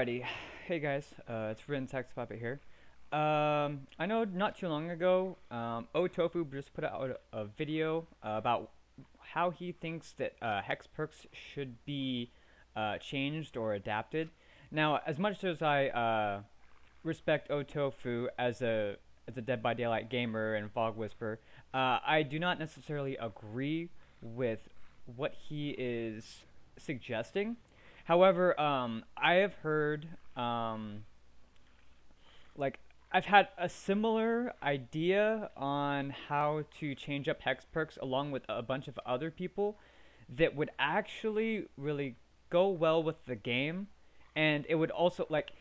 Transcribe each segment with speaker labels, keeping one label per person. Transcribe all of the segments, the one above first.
Speaker 1: Alrighty, hey guys, it's Rin Text Puppet here. I know not too long ago, OhTofu just put out a video about how he thinks that Hex Perks should be changed or adapted. Now, as much as I respect OhTofu as a Dead by Daylight gamer and Fog Whisper, I do not necessarily agree with what he is suggesting. However, I have heard, like, I've had a similar idea on how to change up Hex Perks along with a bunch of other people that would actually really go well with the game, and it would also, like,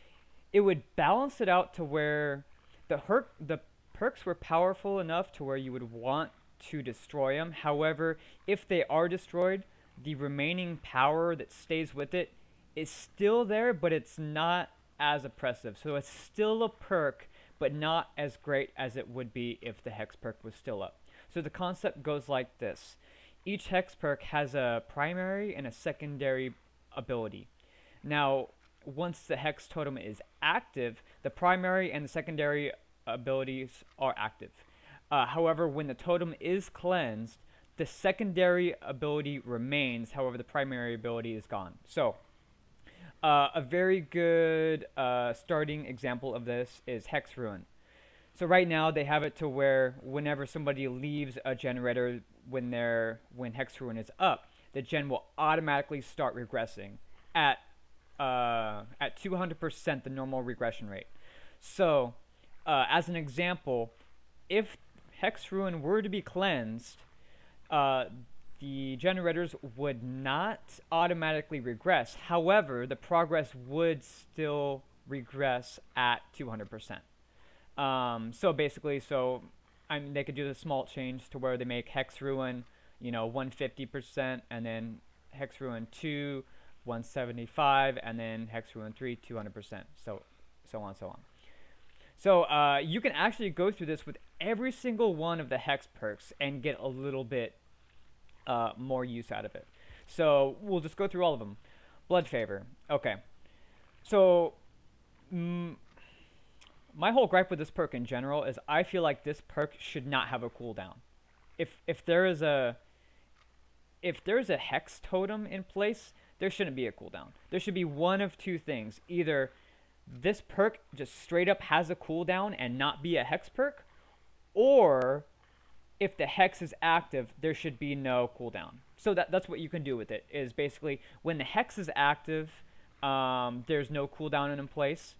Speaker 1: it would balance it out to where the perks were powerful enough to where you would want to destroy them. However, if they are destroyed, the remaining power that stays with it is still there, but it's not as oppressive. So it's still a perk, but not as great as it would be if the Hex perk was still up. So the concept goes like this. Each Hex perk has a primary and a secondary ability. Now, once the Hex Totem is active, the primary and the secondary abilities are active. However, when the totem is cleansed, the secondary ability remains, however the primary ability is gone. So, a very good starting example of this is Hex Ruin. So right now they have it to where whenever somebody leaves a generator when Hex Ruin is up, the gen will automatically start regressing at 200% the normal regression rate. So, as an example, if Hex Ruin were to be cleansed, the generators would not automatically regress. However, the progress would still regress at 200%. So basically, they could do the small change to where they make Hex Ruin, 150%, and then Hex Ruin 2, 175, and then Hex Ruin 3, 200%. So on and so on. So you can actually go through this with every single one of the Hex perks and get a little bit more use out of it. So we'll just go through all of them. Blood Favor. Okay. So my whole gripe with this perk in general is I feel like this perk should not have a cooldown. If there is a Hex Totem in place, there shouldn't be a cooldown. There should be one of two things. Either this perk just straight up has a cooldown and not be a Hex perk, or if the Hex is active, there should be no cooldown. So that's what you can do with it, is basically when the Hex is active, there's no cooldown in place.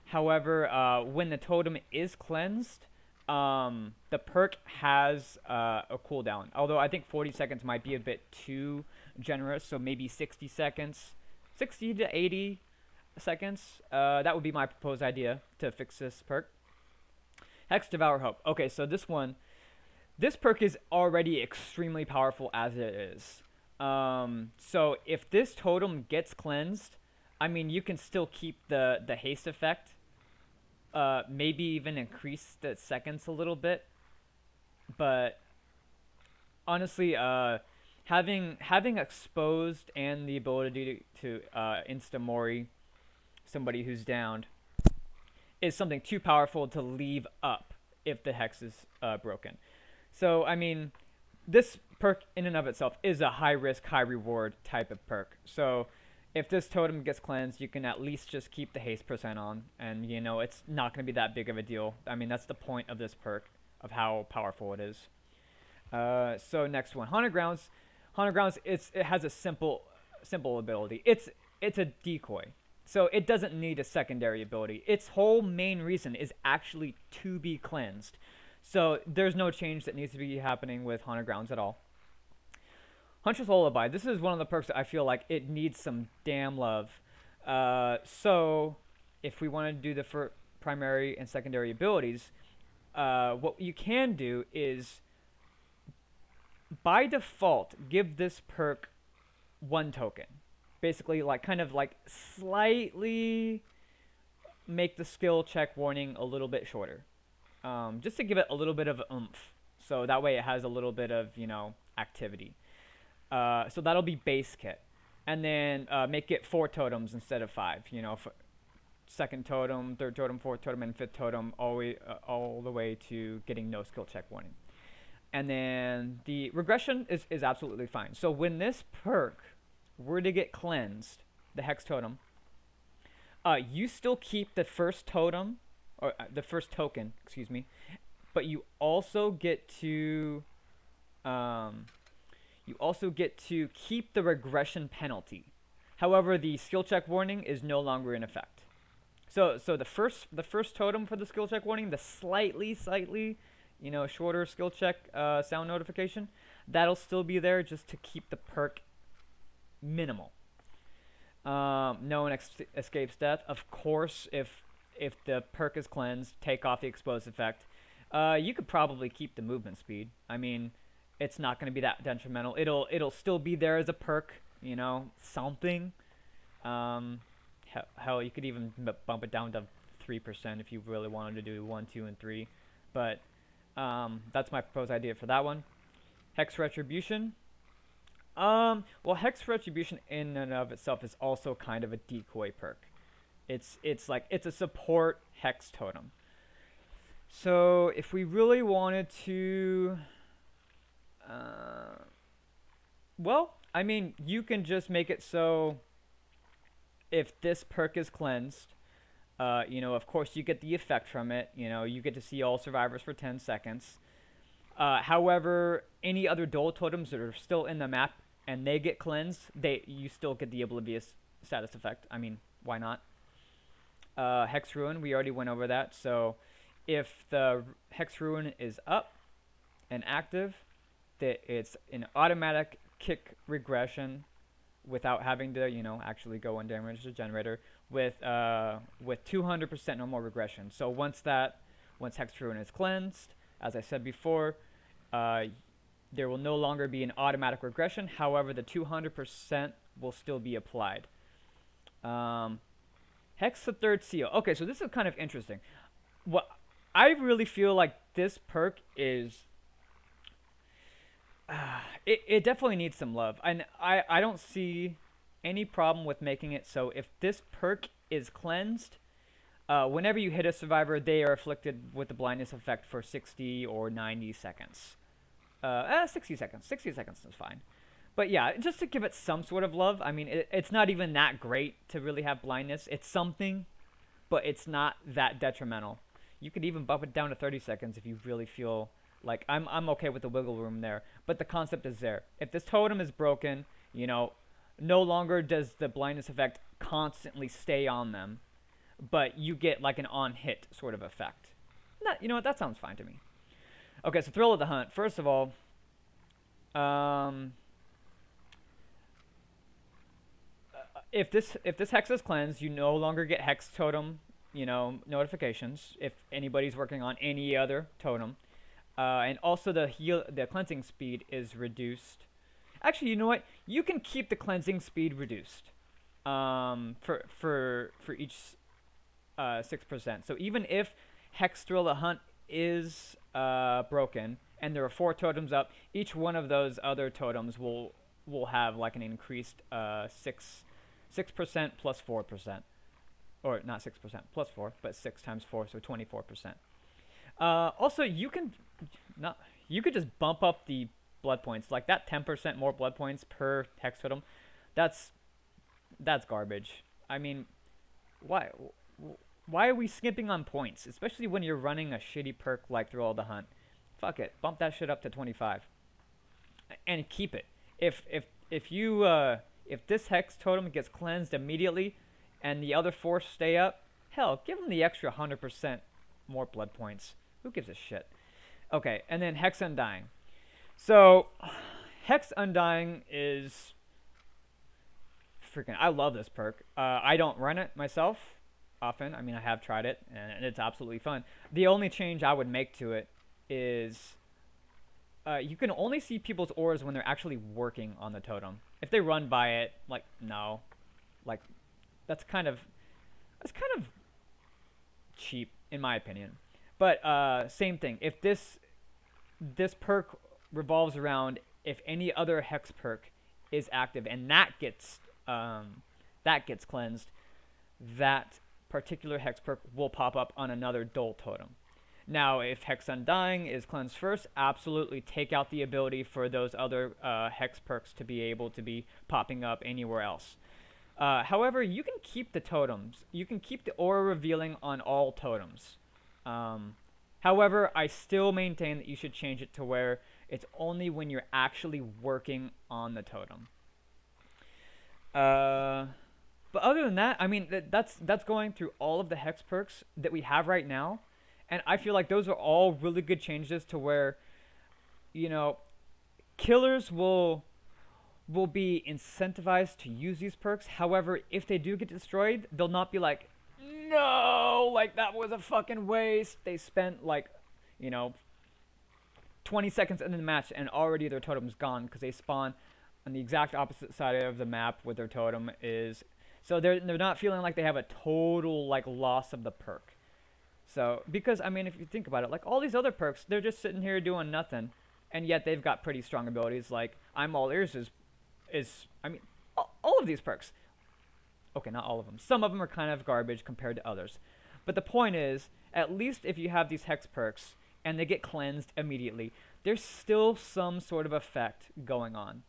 Speaker 1: However, when the totem is cleansed, the perk has a cooldown. Although I think 40 seconds might be a bit too generous, so maybe 60 seconds, 60 to 80 seconds. That would be my proposed idea to fix this perk. Hex Devour Hope. Okay, so this perk is already extremely powerful as it is. So if this totem gets cleansed, I mean, you can still keep the haste effect. Maybe even increase the seconds a little bit. But honestly, having exposed and the ability to insta-mori somebody who's downed is something too powerful to leave up if the Hex is broken. So, I mean, this perk in and of itself is a high-risk, high-reward type of perk. So, if this totem gets cleansed, you can at least just keep the haste percent on, and, it's not going to be that big of a deal. I mean, that's the point of this perk, of how powerful it is. So, next one. Haunted Grounds. Haunted Grounds, it has a simple ability. It's a decoy. So, it doesn't need a secondary ability. Its whole main reason is actually to be cleansed. So there's no change that needs to be happening with Haunted Grounds at all. Huntress Lullaby. This is one of the perks that I feel like it needs some damn love. So if we want to do the primary and secondary abilities, what you can do is by default give this perk 1 token. Basically, kind of slightly make the skill check warning a little bit shorter. Just to give it a little bit of oomph. So that way it has a little bit of, activity. So that'll be base kit. And then make it 4 totems instead of 5, second totem, third totem, fourth totem, and fifth totem, all the way to getting no skill check warning. And then the regression is absolutely fine. So when this perk were to get cleansed, the Hex Totem, you still keep the first totem, or the first token, excuse me, but you also get to keep the regression penalty. However, the skill check warning is no longer in effect. So the first totem for the skill check warning, the slightly shorter skill check sound notification, that'll still be there just to keep the perk minimal. No one escapes death. Of course, if the perk is cleansed, take off the explosive effect. You could probably keep the movement speed. I mean, it's not going to be that detrimental. It'll still be there as a perk, something. Hell, you could even bump it down to 3% if you really wanted to do 1, 2, and 3. But that's my proposed idea for that one. Hex Retribution. Well, Hex Retribution in and of itself is also kind of a decoy perk. It's a support Hex Totem. So if we really wanted to, well, I mean, you can just make it so if this perk is cleansed, of course you get the effect from it. You get to see all survivors for 10 seconds. However, any other dual totems that are still in the map and they get cleansed, you still get the oblivious status effect. I mean, why not? Hex Ruin, we already went over that. So if the Hex Ruin is up and active, that it's an automatic kick regression without having to, actually go and damage the generator with 200% normal regression. So once Hex Ruin is cleansed, as I said before, there will no longer be an automatic regression. However, the 200% will still be applied. Hex the Third Seal. Okay, so this is kind of interesting. What I really feel like this perk is, it definitely needs some love. And I don't see any problem with making it so if this perk is cleansed, whenever you hit a survivor, they are afflicted with the blindness effect for 60 or 90 seconds. 60 seconds. 60 seconds is fine. But yeah, just to give it some sort of love. I mean, it's not even that great to really have blindness. It's something, but it's not that detrimental. You could even bump it down to 30 seconds if you really feel like I'm okay with the wiggle room there. But the concept is there. If this totem is broken, no longer does the blindness effect constantly stay on them, but you get like an on-hit sort of effect. You know what? That sounds fine to me. Okay, so Thrill of the Hunt. First of all, if this hex is cleansed, you no longer get Hex Totem, notifications if anybody's working on any other totem. And also the cleansing speed is reduced. Actually, you know what? You can keep the cleansing speed reduced for each 6%. So even if Hex Thrill the Hunt is broken and there are 4 totems up, each one of those other totems will have like an increased 6% plus 4%, or not 6% plus 4, but 6 times 4, so 24%. Also, you could just bump up the blood points, like that 10% more blood points per Hex Totem. That's garbage. I mean, why are we skimping on points, especially when you're running a shitty perk like Thrill of the Hunt? Fuck it, bump that shit up to 25, and keep it. If this Hex Totem gets cleansed immediately, and the other 4 stay up, hell, give them the extra 100% more blood points. Who gives a shit? Okay, and then Hex Undying. So, Hex Undying is freaking. I love this perk. I don't run it myself often. I mean, I have tried it, and it's absolutely fun. The only change I would make to it is you can only see people's auras when they're actually working on the totem. If they run by it, like, no. Like, that's kind of cheap, in my opinion. But same thing. If this perk revolves around if any other Hex perk is active and that gets cleansed, that particular Hex Perk will pop up on another Dull Totem. Now, if Hex Undying is cleansed first, absolutely take out the ability for those other Hex Perks to be able to be popping up anywhere else. However, you can keep the totems. You can keep the aura revealing on all totems. However, I still maintain that you should change it to where it's only when you're actually working on the totem. But other than that, I mean, that's going through all of the Hex Perks that we have right now. And I feel like those are all really good changes to where, you know, killers will be incentivized to use these perks. However, if they do get destroyed, they'll not be like, no, like that was a fucking waste. They spent like, you know, 20 seconds into the match and already their totem's gone because they spawn on the exact opposite side of the map where their totem is. So they're not feeling like they have a total like loss of the perk. So, because, I mean, if you think about it, like, all these other perks, they're just sitting here doing nothing, and yet they've got pretty strong abilities, like, I'm All Ears I mean, all of these perks. Okay, not all of them. Some of them are kind of garbage compared to others. But the point is, at least if you have these Hex Perks, and they get cleansed immediately, there's still some sort of effect going on.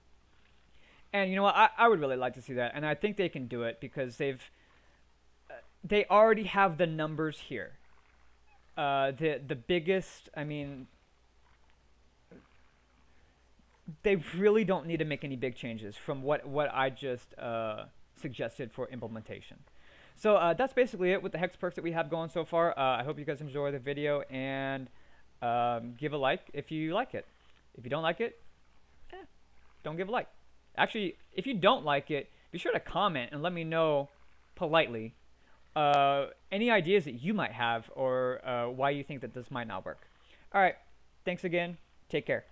Speaker 1: And, you know what, I would really like to see that, and I think they can do it, because they already have the numbers here. The biggest, I mean, they really don't need to make any big changes from what I just suggested for implementation. So that's basically it with the Hex Perks that we have going so far. I hope you guys enjoy the video, and give a like if you like it. If you don't like it, don't give a like. Actually, if you don't like it, be sure to comment and let me know politely any ideas that you might have, or why you think that this might not work. Alright, thanks again. Take care.